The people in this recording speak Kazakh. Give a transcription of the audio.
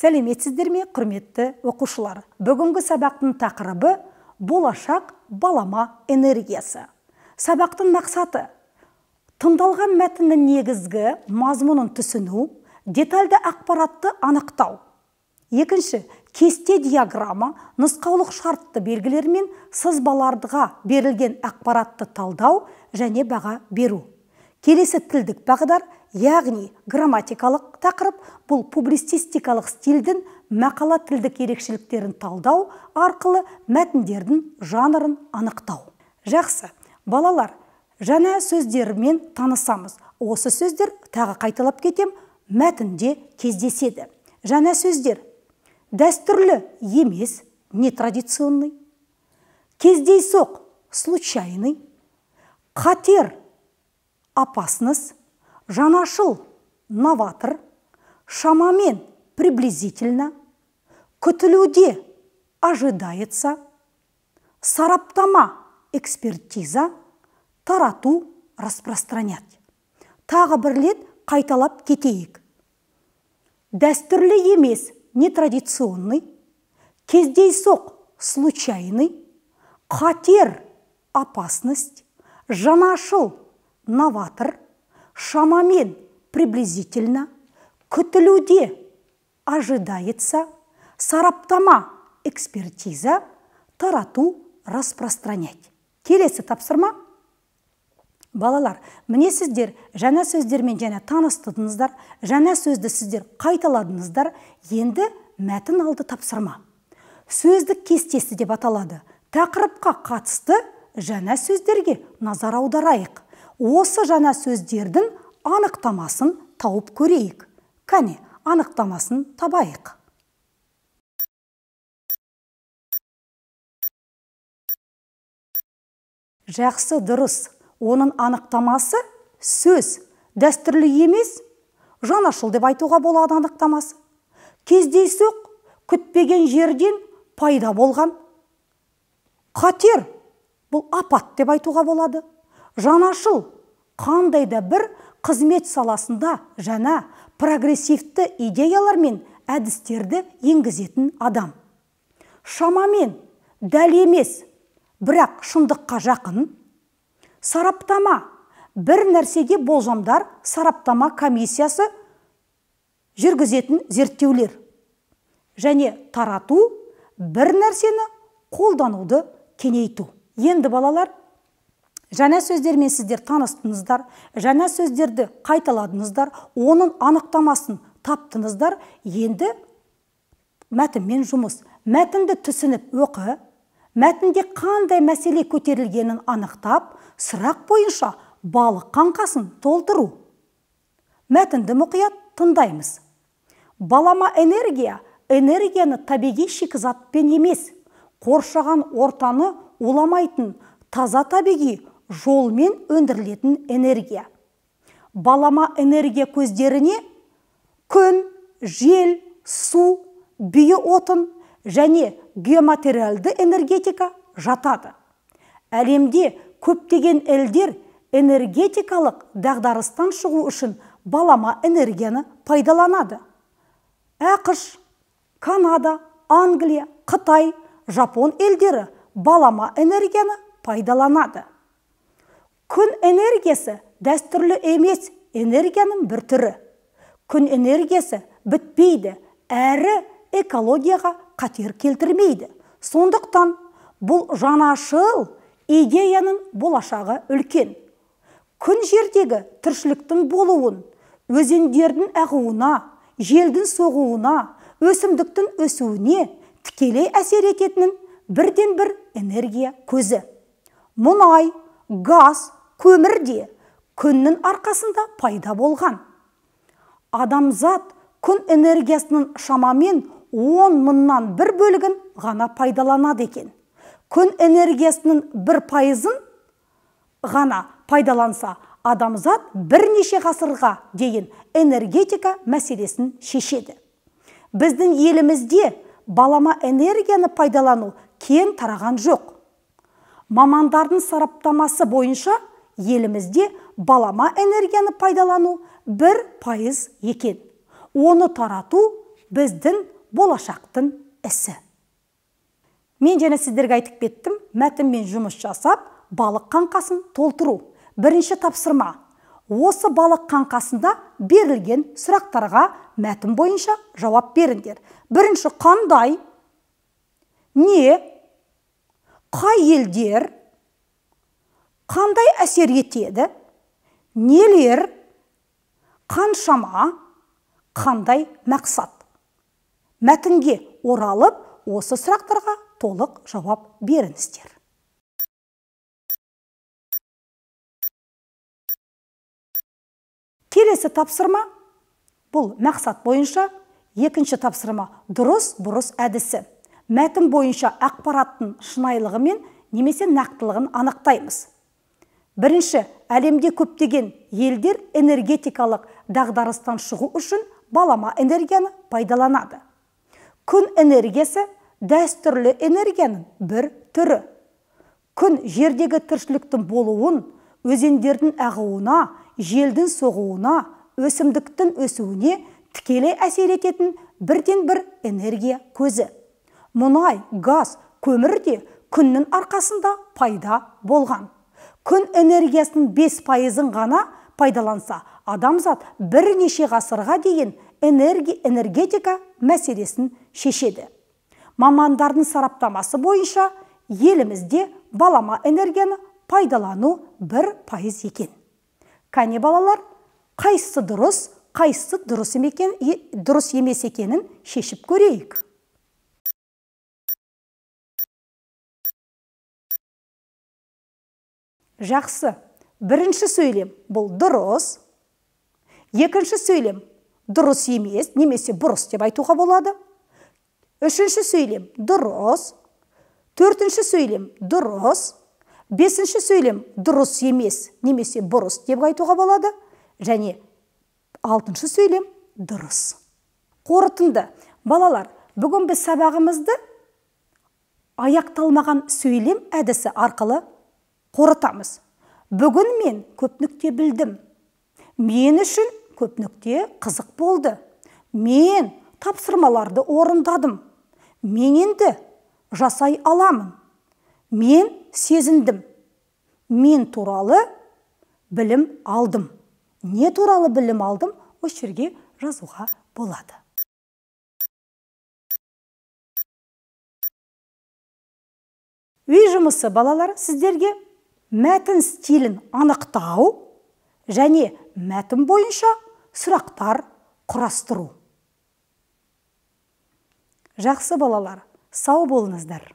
Сәлеметсіздер ме, құрметті оқушылар? Бүгінгі сабақтың тақырыбы болашақ балама энергиясы. Сабақтың мақсаты тыңдалған мәтіннің негізгі мазмұнын түсіну, детальды ақпаратты анықтау. Екінші, кесте диаграмма, нұсқаулық шартты белгілер мен сызбаларға берілген ақпаратты талдау және баға беру. Келесі тілдік бағдар, яғни грамматикалық тақырып, бұл публицистикалық стильдің мақала тілдік ерекшеліктерін талдау арқылы мәтіндердің жанрын анықтау. Жақсы, балалар, жаңа сөздермен танысамыз. Осы сөздер тағы қайталап кетем, мәтінде кездеседі. Жаңа сөздер: дәстүрлі емес, нетрадиционный; кездейсоқ, случайный; қатер, опасность; жаңашыл, новатор; шамамен, приблизительно; күтілуде, ожидается; сараптама, экспертиза; тарату, распространять. Тағы бір рет қайталап кетейік. Дәстүрлі емес, нетрадиционный; кездейсоқ, случайный; қатер, опасность; жаңашыл, новатор; шамамен, приблизительно; күтілуде, ожидается; сараптама, экспертиза; тарату, распространять. Келесі тапсырма. Балалар, міне сіздер жаңа сөздермен және таныстыңыздар, жаңа сөзді сіздер қайталадыңыздар. Енді мәтін алды тапсырма. Сөздік кестесі деп аталады. Тақырыпқа қатысты жаңа сөздерге назар аударайық. Осы жаңа сөздердің анықтамасын тауып көрейік. Кәне, анықтамасын табайық. Жақсы, дұрыс. Оның анықтамасы сөз. Дәстүрлі емес, жаңашыл деп айтуға болады анықтамасы. Кездейсоқ, күтпеген жерден пайда болған. Қатер, бұл апат деп айтуға болады. Жаңашыл, қандай да бір қызмет саласында жаңа прогрессивті идеялар мен әдістерді енгізетін адам. Шамамен, дәл емес, бірақ шындыққа жақын. Сараптама, бір нәрсеге болжамдар сараптама комиссиясы жүргізетін зерттеулер. Және тарату, бір нәрсені қолдануды кеңейту. Енді балалар, жаңа сөздермен сіздер таныстыңыздар, жаңа сөздерді қайталадыңыздар, оның анықтамасын таптыңыздар. Енді мәтінмен жұмыс. Мәтінді түсініп оқы, мәтінде қандай мәселе көтерілгенін анықтап, сұрақ бойынша балық қаңқасын толтыру. Мәтінді мұқият тыңдаймыз. Балама энергия, энергияны табиғи шикізатпен емес, қоршаған ортаны уламайтын таза табиғи жолмен өндірілетін энергия. Балама энергия көздеріне күн, жел, су, биоотын және геоматериалды энергетика жатады. Әлемде көптеген елдер энергетикалық дағдарыстан шығу үшін балама энергияны пайдаланады. Ақш, Канада, Англия, Қытай, Жапон елдері балама энергияны пайдаланады. Күн энергиясы дәстүрлі емес энергияның бір түрі. Күн энергиясы бітпейді, әрі экологияға қатер келтірмейді. Сондықтан бұл жаңашыл идеяның болашағы үлкен. Күн жердегі тіршіліктің болуын, өзендердің ағуына, желдің соғуына, өсімдіктің өсуіне тікелей әсер ететінін бірден бір энергия көзі. Мұнай, газ, көмір де күннің арқасында пайда болған. Адамзат күн энергиясының шамамен 10 мыңнан бір бөлігін ғана пайдаланады екен. Күн энергиясының 1% ғана пайдаланса, адамзат бірнеше ғасырға дейін энергетика мәселесін шешеді. Біздің елімізде балама энергияны пайдалану кең тараған жоқ. Мамандардың сараптамасы бойынша елімізде балама энергияны пайдалану 1% екен. Оны тарату біздің болашақтың ісі. Мен және сіздерге айтып кеттім, мәтінмен жұмыс жасап, балық қаңқасын толтыру. Бірінші тапсырма. Осы балық қаңқасында берілген сұрақтарға мәтін бойынша жауап беріңдер. Бірінші, қандай, не, қай елдер, қандай әсер етеді, нелер, қаншама, қандай мақсат. Мәтінге оралып, осы сұрақтарға толық жауап беріңіздер. Келесі тапсырма, бұл мақсат бойынша. Екінші тапсырма, дұрыс-бұрыс әдісі. Мәтін бойынша ақпараттың шынайылығы мен немесе нақтылығын анықтаймыз. Бірінші, әлемде көптеген елдер энергетикалық дағдарыстан шығу үшін балама энергияны пайдаланады. Күн энергиясы дәстүрлі энергияның бір түрі. Күн жердегі тіршіліктің болуын, өзендердің ағуына, желдің соғуына, өсімдіктің өсуіне тікелей әсер ететін бірден бір энергия көзі. Мұнай, газ, көмір де күннің арқасында пайда болған. Күн энергиясының 5%-ын ғана пайдаланса, адамзат бірнеше ғасырға дейін энергетика мәселесін шешеді. Мамандардың сараптамасы бойынша елімізде балама энергияны пайдалану 1% екен. Кәне балалар, қайсысы дұрыс, қайсысы дұрыс емес екенін шешіп көрейік. Жақсы. Бірінші сөйлем бұл дұрыс. Екінші сөйлем дұрыс емес, немесе бұрыс деп айтуға болады. Үшінші сөйлем дұрыс. Төртінші сөйлем дұрыс. Бесінші сөйлем дұрыс емес, немесе бұрыс деп айтуға болады. Және алтыншы сөйлем дұрыс. Қорытынды. Балалар, бүгін біз сабағымызды аяқталмаған сөйлем әдісі арқылы қорытамыз. Бүгін мен көп нүкте білдім. Мен үшін көп нүкте қызық болды. Мен тапсырмаларды орындадым. Мен енді жасай аламын. Мен сезіндім. Мен туралы білім алдым. Не туралы білім алдым, осы жерге жазуға болады. Үй жұмысы балалар сіздерге мәтін стилін анықтау және мәтін бойынша сұрақтар құрастыру. Жақсы балалар, сау болыңыздар.